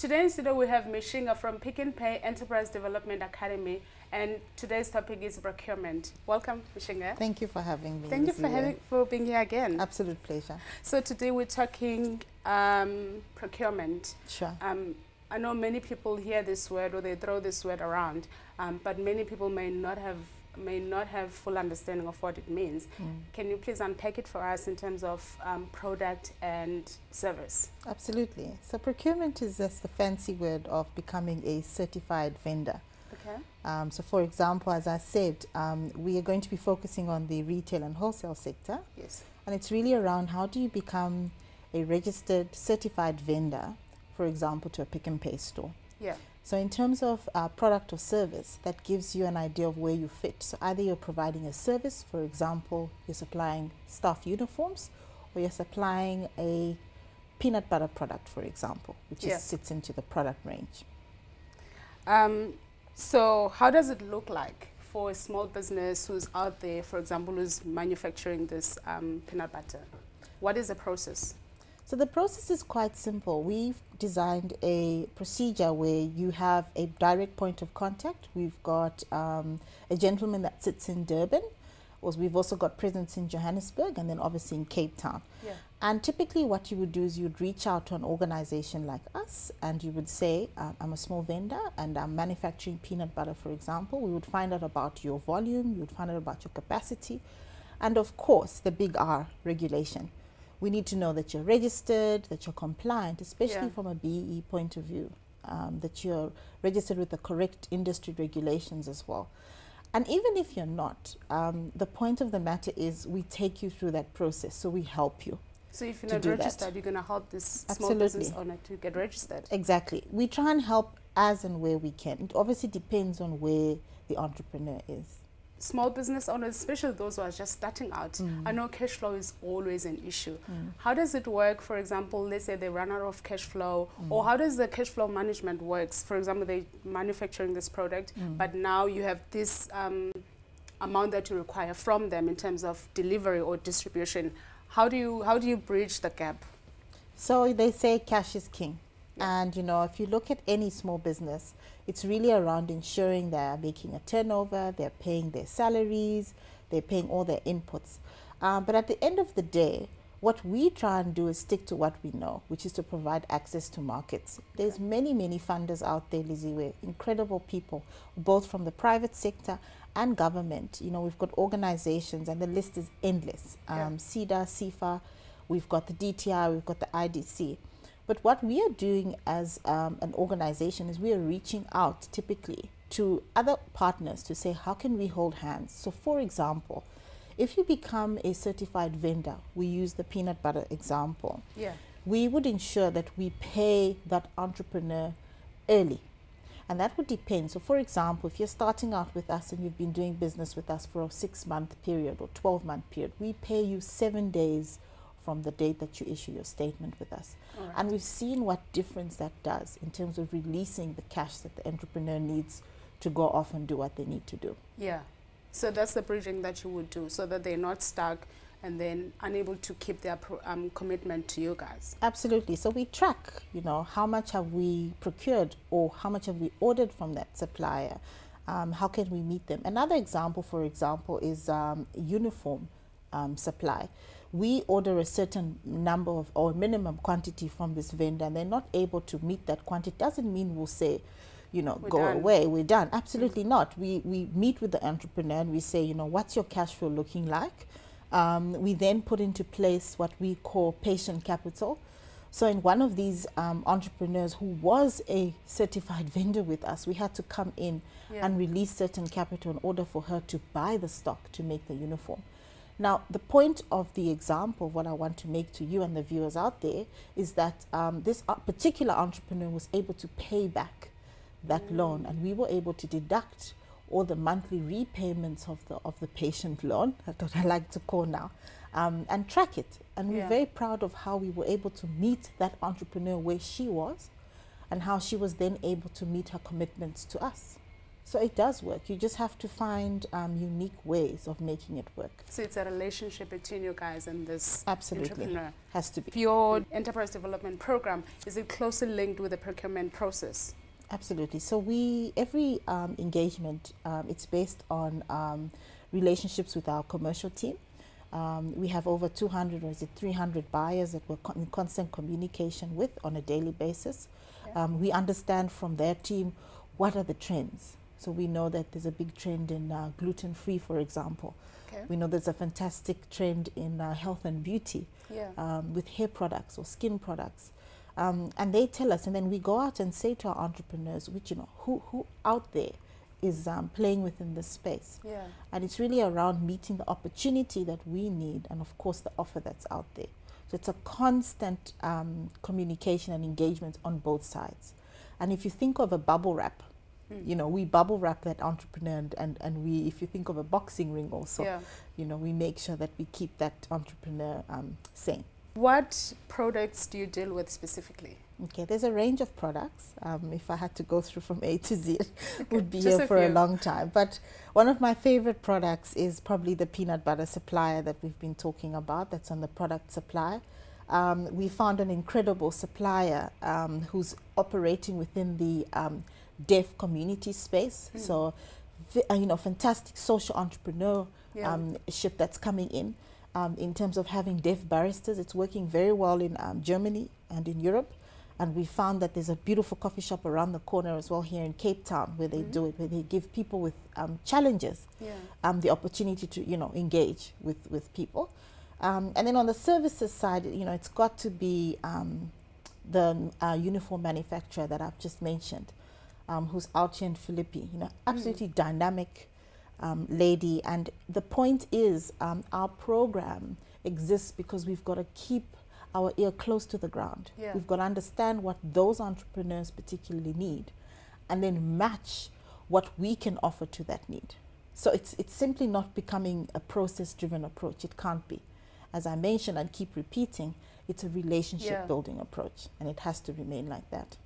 Today in studio we have Mishinga from Pick n Pay Enterprise Development Academy, and today's topic is procurement. Welcome, Mishinga. Thank you for having me. Thank you for being here again. Absolute pleasure. So today we're talking procurement. Sure. I know many people hear this word or they throw this word around, but many people may not have full understanding of what it means. Can you please unpack it for us in terms of product and service? Absolutely. So procurement is just the fancy word of becoming a certified vendor. Okay. So for example, as I said, we are going to be focusing on the retail and wholesale sector. Yes. And it's really around how do you become a registered certified vendor, for example, to a Pick n Pay store. Yeah. So in terms of product or service, that gives you an idea of where you fit. So either you're providing a service, for example, you're supplying staff uniforms, or you're supplying a peanut butter product, for example, which sits into the product range. So how does it look like for a small business who's out there, for example, who's manufacturing this peanut butter? What is the process? So the process is quite simple. We've designed a procedure where you have a direct point of contact. We've got a gentleman that sits in Durban. We've also got presence in Johannesburg and then obviously in Cape Town. Yeah. And typically what you would do is you'd reach out to an organization like us and you would say, I'm a small vendor and I'm manufacturing peanut butter, for example. We would find out about your volume, you would find out about your capacity, and of course the big R, regulation. We need to know that you're registered, that you're compliant, especially from a BEE point of view, that you're registered with the correct industry regulations as well. And even if you're not, the point of the matter is we take you through that process, so we help you. So if you're not registered, you're going to help this small business owner to get registered. Exactly. We try and help as and where we can. It obviously depends on where the entrepreneur is. Small business owners, especially those who are just starting out, I know cash flow is always an issue. How does it work? For example, let's say they run out of cash flow, or how does the cash flow management works? For example, they're manufacturing this product, but now you have this amount that you require from them in terms of delivery or distribution. How do you bridge the gap? So they say cash is king. And, you know, if you look at any small business, it's really around ensuring they're making a turnover, they're paying their salaries, they're paying all their inputs. But at the end of the day, what we try and do is stick to what we know, which is to provide access to markets. There's many funders out there, Lizzie. We're incredible people, both from the private sector and government. You know, we've got organizations and the list is endless. CEDA, CIFA, we've got the DTI, we've got the IDC. But what we are doing as an organization is we are reaching out typically to other partners to say, how can we hold hands? So for example, if you become a certified vendor, we use the peanut butter example. We would ensure that we pay that entrepreneur early. And that would depend. So for example, if you're starting out with us and you've been doing business with us for a 6-month period or 12-month period, we pay you 7 days from the date that you issue your statement with us. And we've seen what difference that does in terms of releasing the cash that the entrepreneur needs to go off and do what they need to do. Yeah. So that's the bridging that you would do so that they're not stuck and then unable to keep their commitment to you guys. Absolutely. So we track, you know, how much have we procured or how much have we ordered from that supplier? How can we meet them? Another example, for example, is uniform supply. We order a certain number of or minimum quantity from this vendor and they're not able to meet that quantity. Doesn't mean we'll say, you know, go away, we're done. Absolutely not. We meet with the entrepreneur and we say, you know, what's your cash flow looking like? We then put into place what we call patient capital. So in one of these entrepreneurs who was a certified vendor with us, we had to come in and release certain capital in order for her to buy the stock to make the uniform. Now, the point of the example, what I want to make to you and the viewers out there, is that this particular entrepreneur was able to pay back that loan, and we were able to deduct all the monthly repayments of the patient loan, that's what I like to call now, and track it. And we're very proud of how we were able to meet that entrepreneur where she was, and how she was then able to meet her commitments to us. So it does work. You just have to find unique ways of making it work. So it's a relationship between you guys and this Absolutely. entrepreneur. Has to be. Your enterprise development program, is it closely linked with the procurement process? Absolutely. So every engagement, it's based on relationships with our commercial team. We have over 200 or is it 300 buyers that we're in constant communication with on a daily basis. Yeah. We understand from their team what are the trends. So we know that there's a big trend in gluten-free, for example. Okay. We know there's a fantastic trend in health and beauty, Yeah. with hair products or skin products. And they tell us, and then we go out and say to our entrepreneurs, which, you know, who out there is playing within this space. Yeah. And it's really around meeting the opportunity that we need and, of course, the offer that's out there. So it's a constant communication and engagement on both sides. And if you think of a bubble wrap, you know, we bubble wrap that entrepreneur, and we, if you think of a boxing ring also, Yeah. you know, we make sure that we keep that entrepreneur sane. What products do you deal with specifically? Okay, there's a range of products. If I had to go through from A to Z, it would be Just here a for a few. long time. But one of my favorite products is probably the peanut butter supplier that we've been talking about. That's on the product supply. We found an incredible supplier who's operating within the deaf community space. So, you know, fantastic social entrepreneurship that's coming in terms of having deaf barristers. It's working very well in Germany and in Europe. And we found that there's a beautiful coffee shop around the corner as well here in Cape Town where they do it, where they give people with challenges the opportunity to, you know, engage with people. And then on the services side, you know, it's got to be the uniform manufacturer that I've just mentioned, who's out here in Philippi, you know, absolutely dynamic lady. And the point is, our program exists because we've got to keep our ear close to the ground. Yeah. We've got to understand what those entrepreneurs particularly need and then match what we can offer to that need. So it's simply not becoming a process-driven approach. It can't be. As I mentioned and keep repeating, it's a relationship building approach, and it has to remain like that.